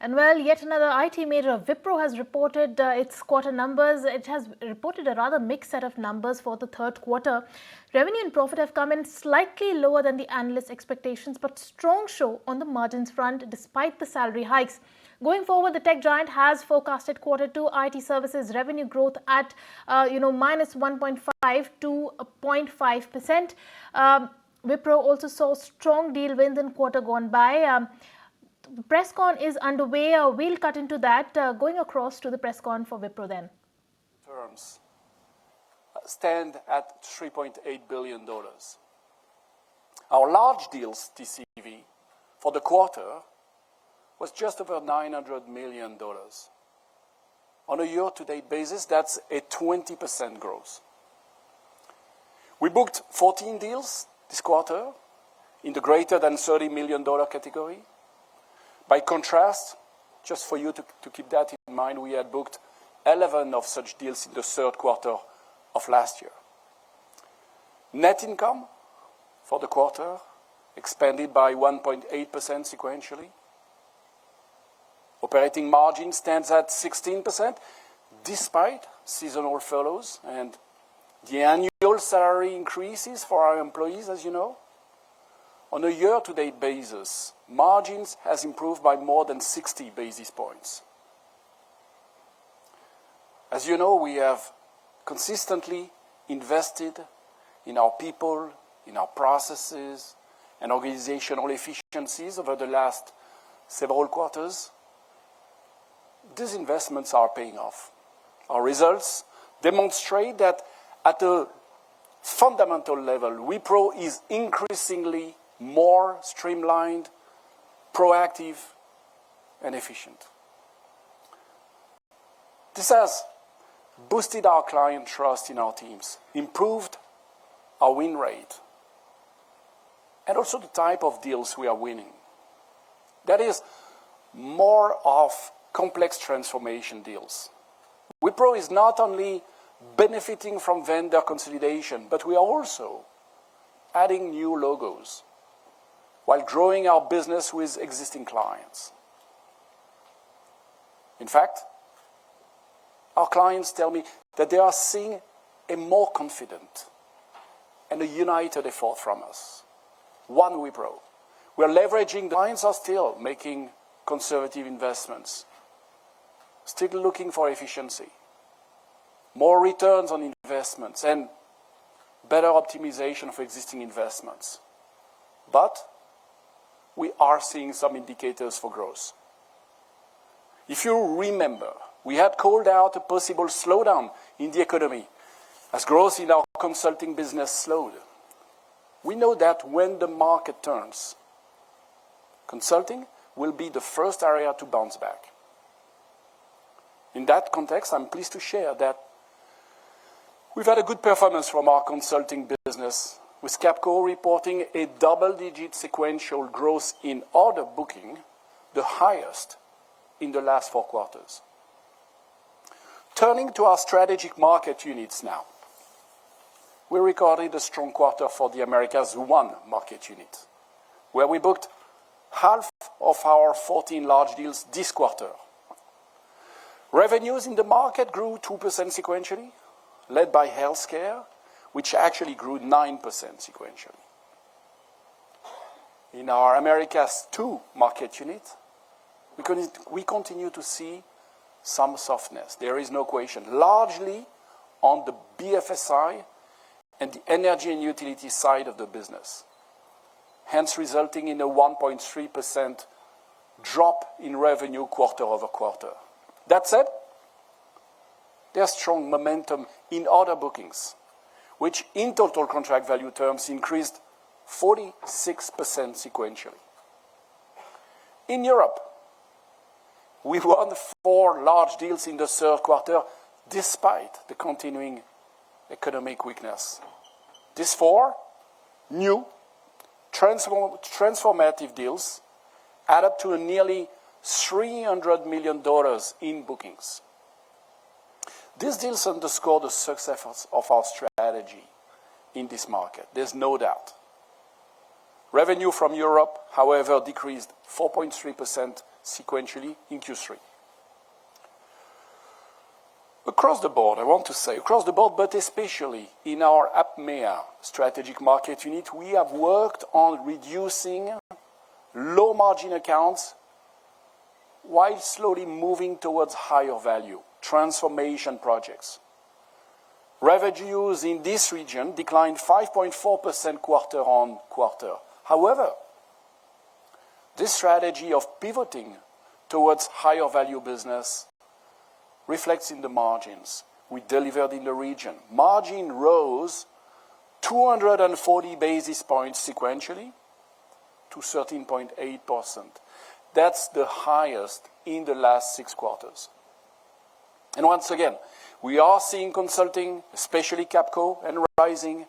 And well, yet another IT major, Wipro, has reported its quarter numbers. It has reported a rather mixed set of numbers for the third quarter. Revenue and profit have come in slightly lower than the analyst expectations, but strong show on the margins front despite the salary hikes. Going forward, the tech giant has forecasted quarter two IT services revenue growth at minus 1.5 to 0.5%. Wipro also saw strong deal wins in quarter gone by. The press con is underway. We'll cut into that. Going across to the press con for Wipro then. Terms stand at $3.8 billion. Our large deals TCV for the quarter was just over $900 million. On a year-to-date basis, that's a 20% growth. We booked 14 deals this quarter in the greater than $30 million category. By contrast, just for you to keep that in mind, we had booked 11 of such deals in the third quarter of last year. Net income for the quarter expanded by 1.8% sequentially. Operating margin stands at 16%, despite seasonal furloughs and the annual salary increases for our employees, as you know. On a year-to-date basis, margins has improved by more than 60 basis points. As you know, we have consistently invested in our people, in our processes, and organizational efficiencies over the last several quarters. These investments are paying off. Our results demonstrate that at a fundamental level, Wipro is increasingly more streamlined, proactive, and efficient. This has boosted our client trust in our teams, improved our win rate, and also the type of deals we are winning. That is, more of complex transformation deals. Wipro is not only benefiting from vendor consolidation, but we are also adding new logos while growing our business with existing clients. In fact, our clients tell me that they are seeing a more confident and a united effort from us. One Wipro. We are leveraging. The clients are still making conservative investments, still looking for efficiency, more returns on investments, and better optimization of existing investments. But we are seeing some indicators for growth. If you remember, we had called out a possible slowdown in the economy as growth in our consulting business slowed. We know that when the market turns, consulting will be the first area to bounce back. In that context, I'm pleased to share that we've had a good performance from our consulting business, with Capco reporting a double-digit sequential growth in order booking, the highest in the last 4 quarters. Turning to our strategic market units now. We recorded a strong quarter for the Americas 1 market unit, where we booked half of our 14 large deals this quarter. Revenues in the market grew 2% sequentially, led by healthcare, which actually grew 9% sequentially. In our Americas 2 market unit, we continue to see some softness. There is no question, largely on the BFSI and the energy and utility side of the business, hence resulting in a 1.3% drop in revenue quarter over quarter. That said, there's strong momentum in order bookings, which in total contract value terms increased 46% sequentially. In Europe, we won 4 large deals in the third quarter despite the continuing economic weakness. These 4 new transformative deals add up to a nearly $300 million in bookings. These deals underscore the success of our strategy in this market. There's no doubt. Revenue from Europe, however, decreased 4.3% sequentially in Q3. Across the board, I want to say, across the board, but especially in our APMEA strategic market unit, we have worked on reducing low-margin accounts while slowly moving towards higher value, transformation projects. Revenues in this region declined 5.4% quarter-on-quarter. However, this strategy of pivoting towards higher value business reflects in the margins we delivered in the region. Margin rose 240 basis points sequentially to 13.8%. That's the highest in the last 6 quarters. And once again, we are seeing consulting, especially Capco and Rising,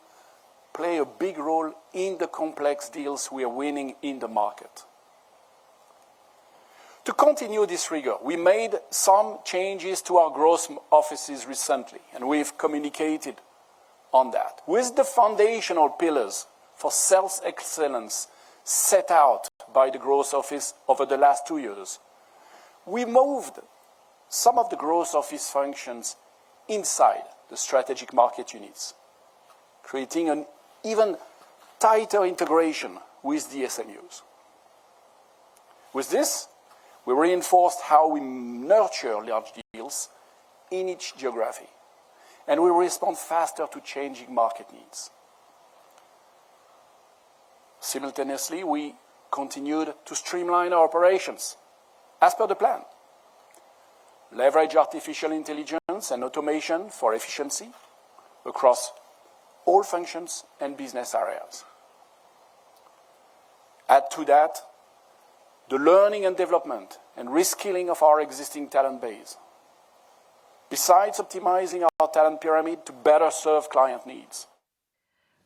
play a big role in the complex deals we are winning in the market. To continue this rigor, we made some changes to our growth offices recently, and we've communicated on that. With the foundational pillars for sales excellence set out by the growth office over the last 2 years, we moved some of the growth office functions inside the strategic market units, creating an even tighter integration with the SMUs. With this, we reinforced how we nurture large deals in each geography, and we respond faster to changing market needs. Simultaneously, we continued to streamline our operations as per the plan. Leverage artificial intelligence and automation for efficiency across all functions and business areas. Add to that the learning and development and reskilling of our existing talent base, besides optimizing our talent pyramid to better serve client needs.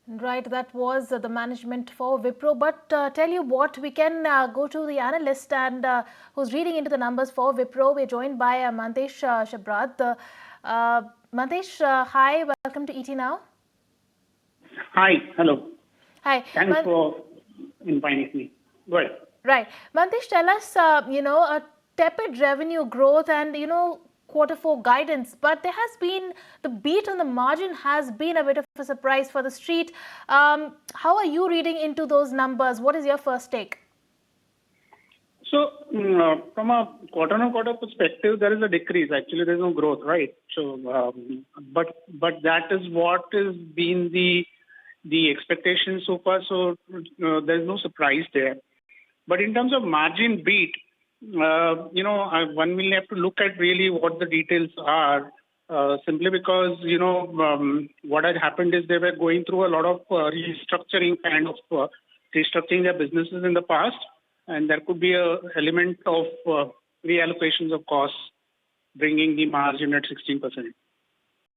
Right, that was the management for Wipro. But tell you what, we can go to the analyst and who's reading into the numbers for Wipro. We're joined by Mantesh Shabrat. Mantesh, hi, welcome to ET Now. Hi, hello. Hi. Thanks for inviting me. Go ahead. Right. Mantesh, tell us, a tepid revenue growth and, Q4 guidance, but there has been the beat on the margin has been a bit of a surprise for the street. How are you reading into those numbers? What is your first take? So, from a quarter-on-quarter perspective, there is a decrease. Actually, there is no growth, right? So, but that is what has been the expectation so far. So, there is no surprise there. But in terms of margin beat, one will have to look at really what the details are, simply because, what had happened is they were going through a lot of restructuring their businesses in the past, and there could be an element of reallocations of costs, bringing the margin at 16%.